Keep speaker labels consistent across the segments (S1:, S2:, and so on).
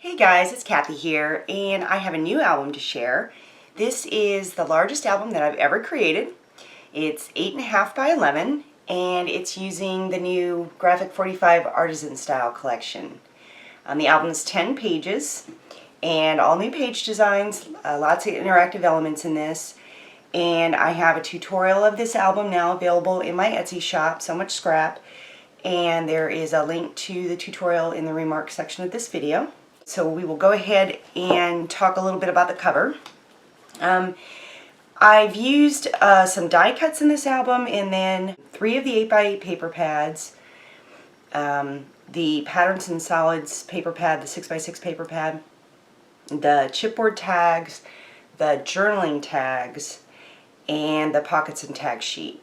S1: Hey guys, it's Kathy here, and I have a new album to share. This is the largest album that I've ever created. It's 8.5 by 11, and it's using the new Graphic45 Artisan Style collection. The album is 10 pages, and all new page designs, lots of interactive elements in this. And I have a tutorial of this album now available in my Etsy shop, SoMuchScrap, and there is a link to the tutorial in the remarks section of this video. So we will go ahead and talk a little bit about the cover. I've used some die cuts in this album, and then 3 of the 8x8 paper pads, the Patterns and Solids paper pad, the 6x6 paper pad, the chipboard tags, the journaling tags, and the pockets and tag sheet.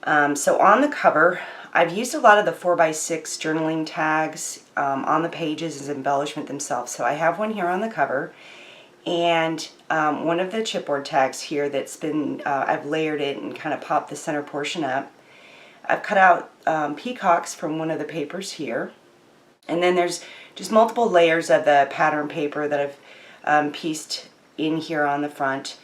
S1: So on the cover, I've used a lot of the 4x6 journaling tags on the pages as embellishment themselves. So I have one here on the cover, and one of the chipboard tags here that's been, I've layered it and kind of popped the center portion up. I've cut out peacocks from one of the papers here, and then there's just multiple layers of the pattern paper that I've pieced in here on the front.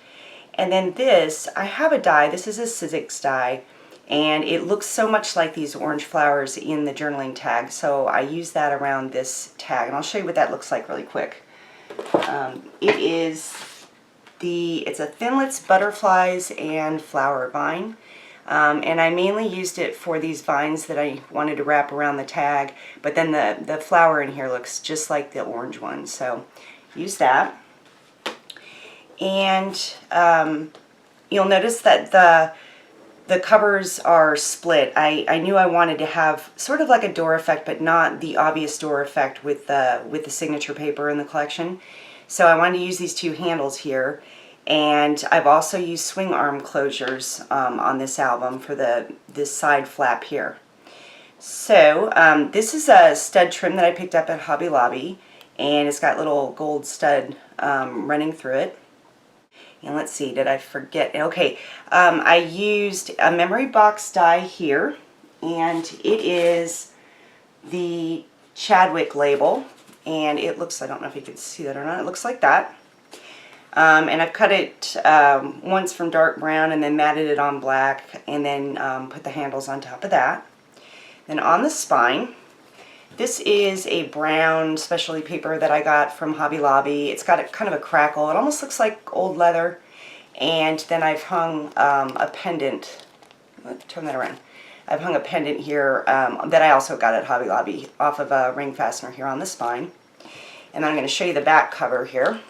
S1: And then this, I have a die, this is a Sizzix die, and it looks so much like these orange flowers in the journaling tag, so I use that around this tag, and I'll show you what that looks like really quick. It's a Thinlits Butterflies and Flower Vine, and I mainly used it for these vines that I wanted to wrap around the tag, but then the flower in here looks just like the orange one, so use that. And you'll notice that the covers are split. I knew I wanted to have sort of like a door effect, but not the obvious door effect with the signature paper in the collection. So I wanted to use these 2 handles here, and I've also used swing arm closures on this album for this side flap here. So this is a stud trim that I picked up at Hobby Lobby, and it's got little gold stud running through it. And let's see, did I forget? Okay, I used a memory box die here, and it is the Chadwick label, and it looks, I don't know if you can see that or not, it looks like that. And I've cut it once from dark brown and then matted it on black, and then put the handles on top of that. Then on the spine, this is a brown specialty paper that I got from Hobby Lobby. It's got a kind of a crackle. It almost looks like old leather. And then I've hung a pendant. Let's turn that around. I've hung a pendant here that I also got at Hobby Lobby off of a ring fastener here on the spine. And then I'm going to show you the back cover here.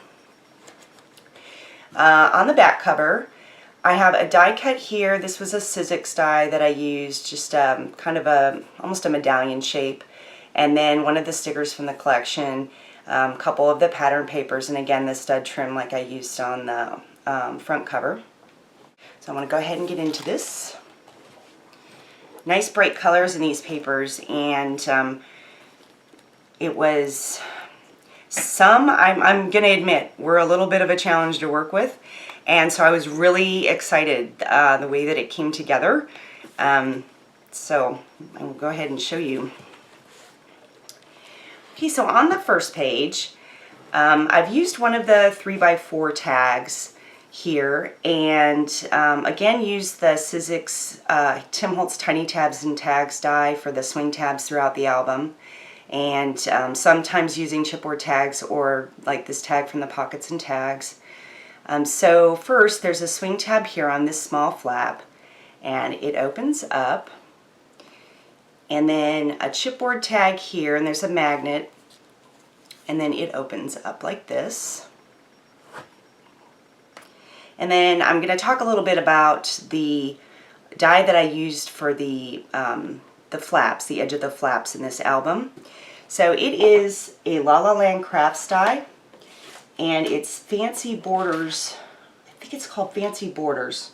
S1: On the back cover, I have a die cut here. This was a Sizzix die that I used, just kind of almost a medallion shape. And then one of the stickers from the collection, a couple of the pattern papers, and again the stud trim like I used on the front cover. So I'm going to go ahead and get into this. Nice bright colors in these papers, and it was I'm going to admit, were a little bit of a challenge to work with, and so I was really excited the way that it came together. So I will go ahead and show you. Okay, so on the first page, I've used one of the 3x4 tags here, and again used the Sizzix Tim Holtz Tiny Tabs and Tags die for the swing tabs throughout the album, and sometimes using chipboard tags or like this tag from the Pockets and Tags. So first there's a swing tab here on this small flap, and it opens up. And then a chipboard tag here, and there's a magnet, and then it opens up like this. And then I'm going to talk a little bit about the die that I used for the flaps, the edge of the flaps in this album. So it is a La La Land Crafts die, and it's Fancy Borders. I think it's called Fancy Borders.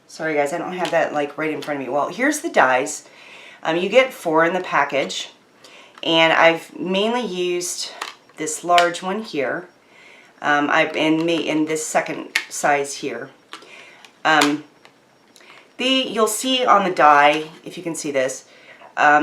S1: Sorry guys, I don't have that like right in front of me. Well, here's the dies. You get 4 in the package, and I've mainly used this large one here. In this second size here. You'll see on the die, if you can see this,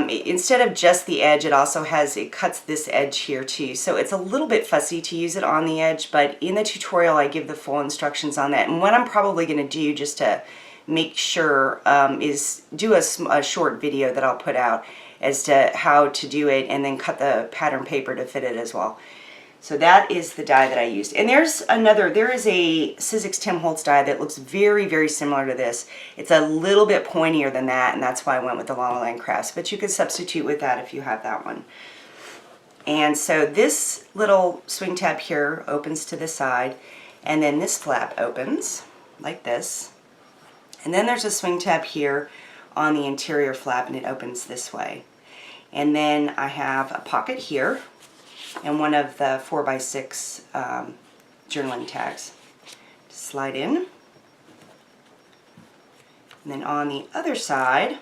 S1: instead of just the edge, it cuts this edge here too. So it's a little bit fussy to use it on the edge, but in the tutorial I give the full instructions on that. And what I'm probably going to do, just to make sure, is do a short video that I'll put out as to how to do it, and then cut the pattern paper to fit it as well. So that is the die that I used. And there is a Sizzix Tim Holtz die that looks very, very similar to this. It's a little bit pointier than that, and that's why I went with the Lala Land Crafts, but you could substitute with that if you have that one. And so this little swing tab here opens to the side, and then this flap opens like this. And then there's a swing tab here on the interior flap, and it opens this way. And then I have a pocket here and one of the 4x6 journaling tags. Slide in. And then on the other side,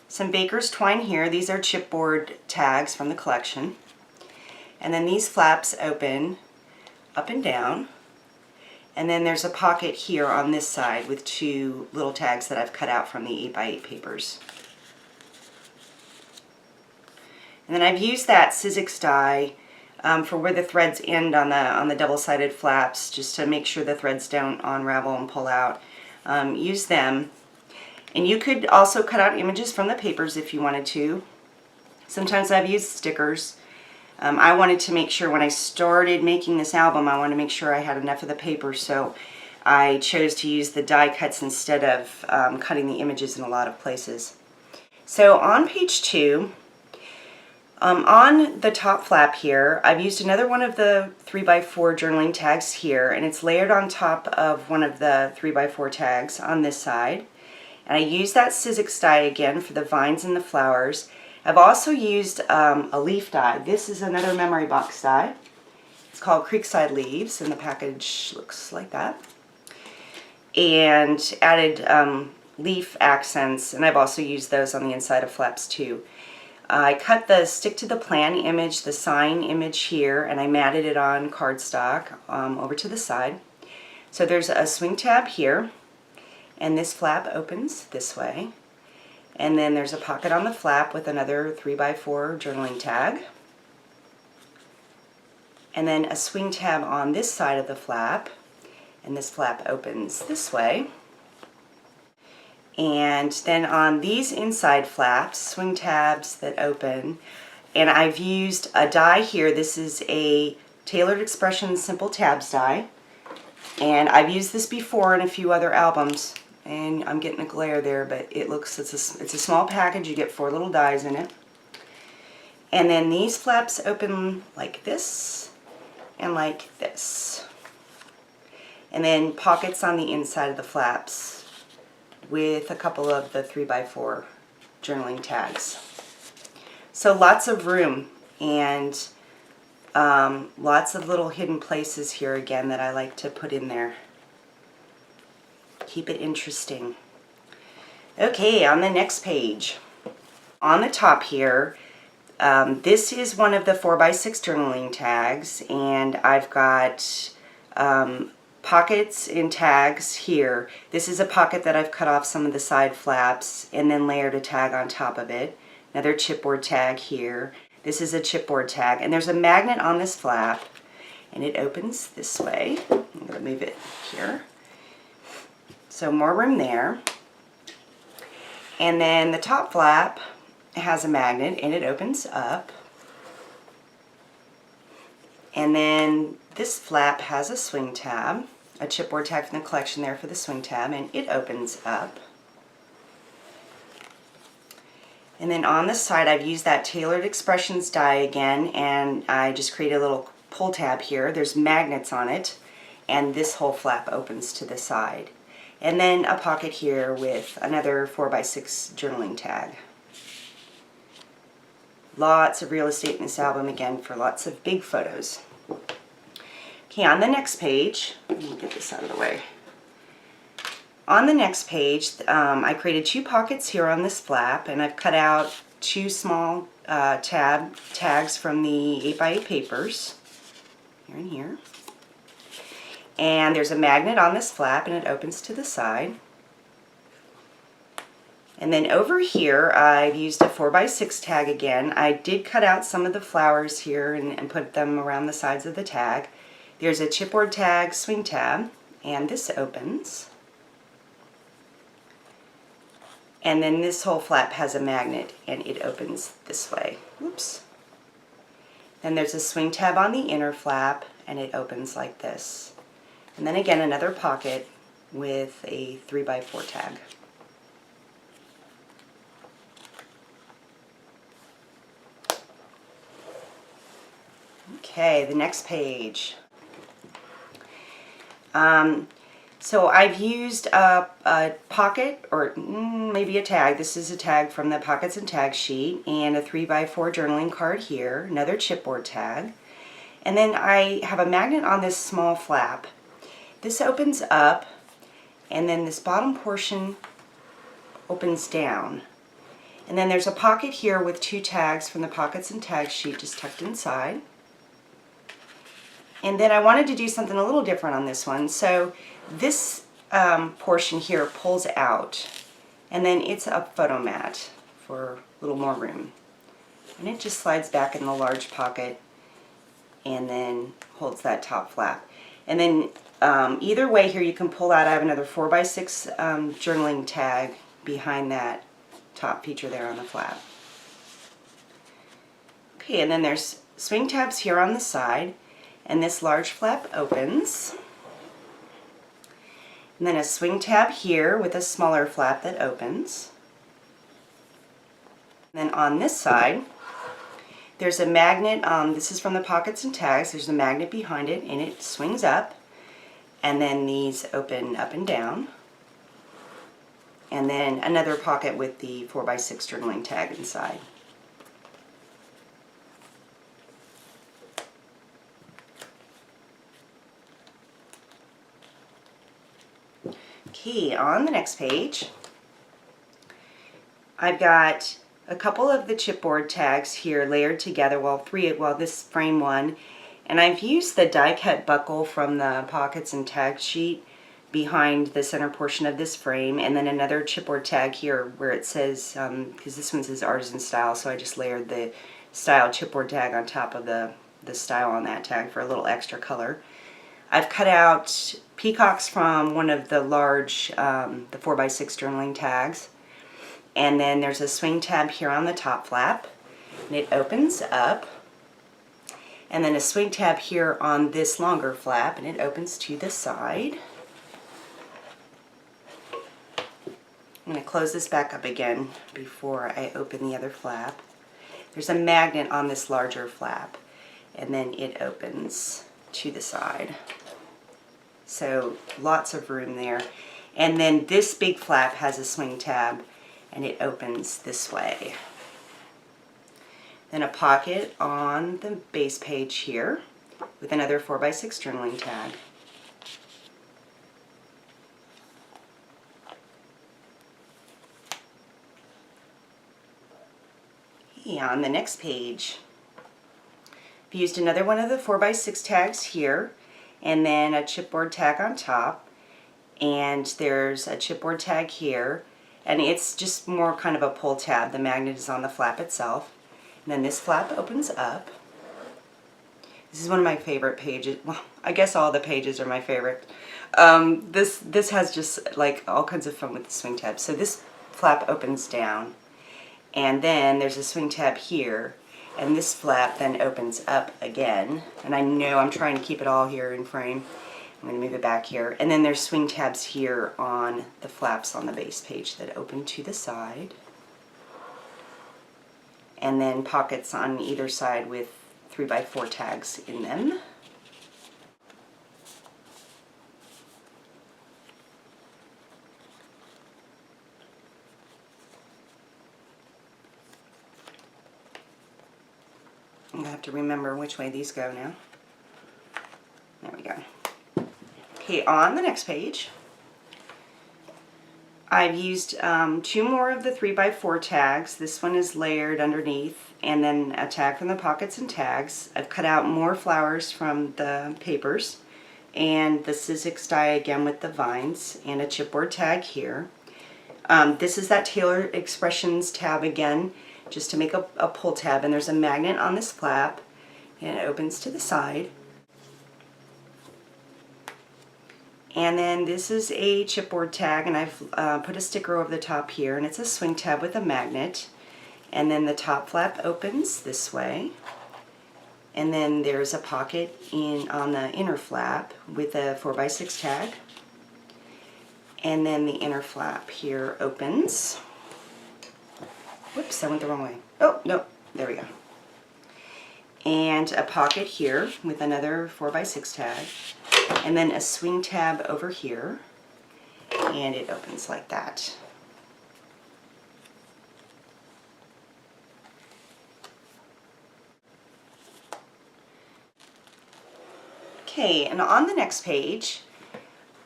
S1: some baker's twine here. These are chipboard tags from the collection. And then these flaps open up and down. And then there's a pocket here on this side with two little tags that I've cut out from the 8x8 papers. And then I've used that Sizzix die for where the threads end on the double-sided flaps, just to make sure the threads don't unravel and pull out. Use them. And you could also cut out images from the papers if you wanted to. Sometimes I've used stickers. I wanted to make sure when I started making this album, I wanted to make sure I had enough of the paper, so I chose to use the die cuts instead of cutting the images in a lot of places. So on page 2, on the top flap here, I've used another one of the 3x4 journaling tags here, and it's layered on top of one of the 3x4 tags on this side. And I used that Sizzix die again for the vines and the flowers. I've also used a leaf die. This is another memory box die. It's called Creekside Leaves, and the package looks like that. And added leaf accents, and I've also used those on the inside of flaps too. I cut the stick to the plan image, the sign image here, and I matted it on cardstock over to the side. So there's a swing tab here, and this flap opens this way. And then there's a pocket on the flap with another 3x4 journaling tag. And then a swing tab on this side of the flap, and this flap opens this way. And then on these inside flaps, swing tabs that open, and I've used a die here. This is a Tailored Expressions Simple Tabs die, and I've used this before in a few other albums, and I'm getting a glare there, but it's a small package. You get 4 little dies in it. And then these flaps open like this and like this. And then pockets on the inside of the flaps with a couple of the 3x4 journaling tags. So lots of room, and lots of little hidden places here again that I like to put in there. Keep it interesting. Okay, on the next page. On the top here, this is one of the 4x6 journaling tags, and I've got pockets and tags here. This is a pocket that I've cut off some of the side flaps and then layered a tag on top of it. Another chipboard tag here. This is a chipboard tag, and there's a magnet on this flap, and it opens this way. I'm going to move it here. So more room there. And then the top flap has a magnet, and it opens up. And then this flap has a swing tab, a chipboard tag from the collection there for the swing tab, and it opens up. And then on the side, I've used that Tailored Expressions die again, and I just created a little pull tab here. There's magnets on it, and this whole flap opens to the side. And then a pocket here with another 4x6 journaling tag. Lots of real estate in this album, again, for lots of big photos. Okay, on the next page, let me get this out of the way. On the next page, I created 2 pockets here on this flap, and I've cut out 2 small tags from the 8x8 papers, here and here. And there's a magnet on this flap, and it opens to the side. And then over here, I've used a 4x6 tag again. I did cut out some of the flowers here and put them around the sides of the tag. There's a chipboard tag swing tab, and this opens. And then this whole flap has a magnet, and it opens this way. Oops. Then there's a swing tab on the inner flap, and it opens like this. And then again, another pocket with a 3x4 tag. Okay, the next page. So I've used a pocket, or maybe a tag. This is a tag from the Pockets and Tags sheet, and a 3x4 journaling card here, another chipboard tag. And then I have a magnet on this small flap. This opens up, and then this bottom portion opens down. And then there's a pocket here with two tags from the Pockets and Tags sheet just tucked inside. And then I wanted to do something a little different on this one. So this portion here pulls out, and then it's a photo mat for a little more room. And it just slides back in the large pocket and then holds that top flap. And then either way here you can pull out. I have another 4x6 journaling tag behind that top feature there on the flap. Okay, and then there's swing tabs here on the side, and this large flap opens. And then a swing tab here with a smaller flap that opens. And then on this side, there's a magnet. This is from the Pockets and Tags. There's a magnet behind it, and it swings up. And then these open up and down. And then another pocket with the 4x6 journaling tag inside. Okay, on the next page, I've got a couple of the chipboard tags here layered together, this frame one, and I've used the die cut buckle from the Pockets and Tags sheet behind the center portion of this frame, and then another chipboard tag here where it says, because this one says Artisan Style, so I just layered the Style chipboard tag on top of the style on that tag for a little extra color. I've cut out peacocks from one of the large, the 4x6 journaling tags. And then there's a swing tab here on the top flap, and it opens up. And then a swing tab here on this longer flap, and it opens to the side. I'm going to close this back up again before I open the other flap. There's a magnet on this larger flap, and then it opens to the side. So lots of room there. And then this big flap has a swing tab, and it opens this way. Then a pocket on the base page here with another 4x6 journaling tag. Okay, on the next page, I've used another one of the 4x6 tags here, and then a chipboard tag on top, and there's a chipboard tag here, and it's just more kind of a pull tab. The magnet is on the flap itself, and then this flap opens up. This is one of my favorite pages. Well, I guess all the pages are my favorite. This has just like all kinds of fun with the swing tab. So this flap opens down, and then there's a swing tab here, and this flap then opens up again. And I know I'm trying to keep it all here in frame. I'm going to move it back here. And then there's swing tabs here on the flaps on the base page that open to the side. And then pockets on either side with 3x4 tags in them. I have to remember which way these go now. There we go. Okay, on the next page, I've used 2 more of the 3x4 tags. This one is layered underneath, and then a tag from the Pockets and Tags. I've cut out more flowers from the papers, and the Sizzix die again with the vines, and a chipboard tag here. This is that Tailor Expressions tab again, just to make a pull tab, and there's a magnet on this flap, and it opens to the side. And then this is a chipboard tag, and I've put a sticker over the top here, and it's a swing tab with a magnet. And then the top flap opens this way. And then there's a pocket on the inner flap with a 4x6 tag. And then the inner flap here opens. Whoops, I went the wrong way. Oh, no, there we go. And a pocket here with another 4x6 tag. And then a swing tab over here. And it opens like that. Okay, and on the next page,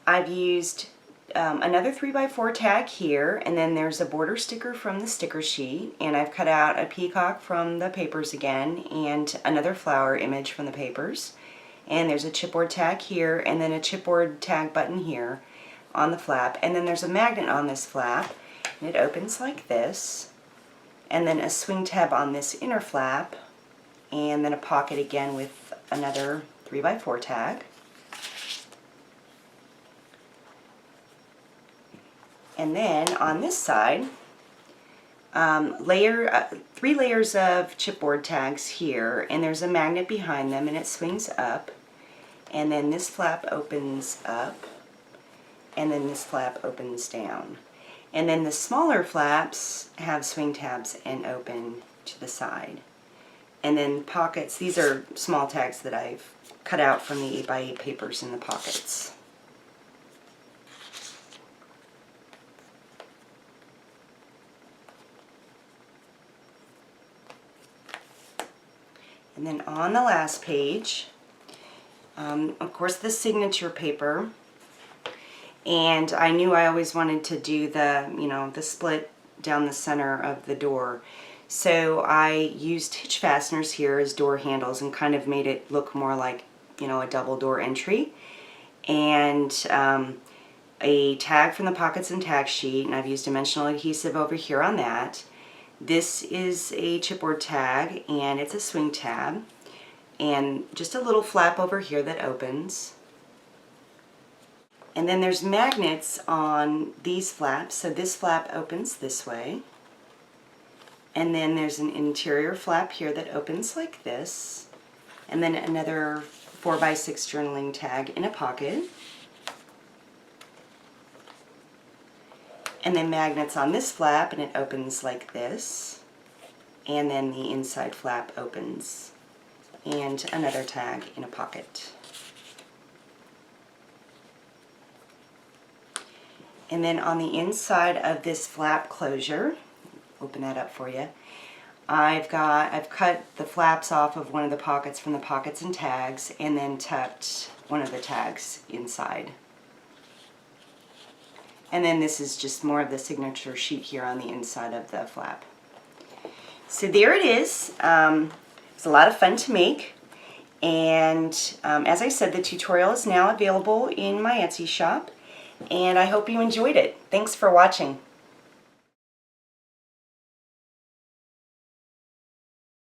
S1: I've used another 3x4 tag here, and then there's a border sticker from the sticker sheet, and I've cut out a peacock from the papers again, and another flower image from the papers. And there's a chipboard tag here, and then a chipboard tag button here on the flap, and then there's a magnet on this flap, and it opens like this, and then a swing tab on this inner flap, and then a pocket again with another 3x4 tag. And then on this side, 3 layers of chipboard tags here, and there's a magnet behind them, and it swings up, and then this flap opens up, and then this flap opens down. And then the smaller flaps have swing tabs and open to the side. And then pockets, these are small tags that I've cut out from the 8x8 papers in the pockets. And then on the last page, of course, the signature paper. And I knew I always wanted to do the, the split down the center of the door. So I used hitch fasteners here as door handles and kind of made it look more like, a double door entry. And a tag from the Pockets and Tag sheet, and I've used dimensional adhesive over here on that. This is a chipboard tag, and it's a swing tab, and just a little flap over here that opens. And then there's magnets on these flaps, so this flap opens this way. And then there's an interior flap here that opens like this, and then another 4x6 journaling tag in a pocket. And then magnets on this flap, and it opens like this. And then the inside flap opens. And another tag in a pocket. And then on the inside of this flap closure, open that up for you, I've cut the flaps off of one of the pockets from the Pockets and Tags, and then tucked one of the tags inside. And then this is just more of the signature sheet here on the inside of the flap. So there it is. It's a lot of fun to make. And as I said, the tutorial is now available in my Etsy shop. And I hope you enjoyed it. Thanks for watching.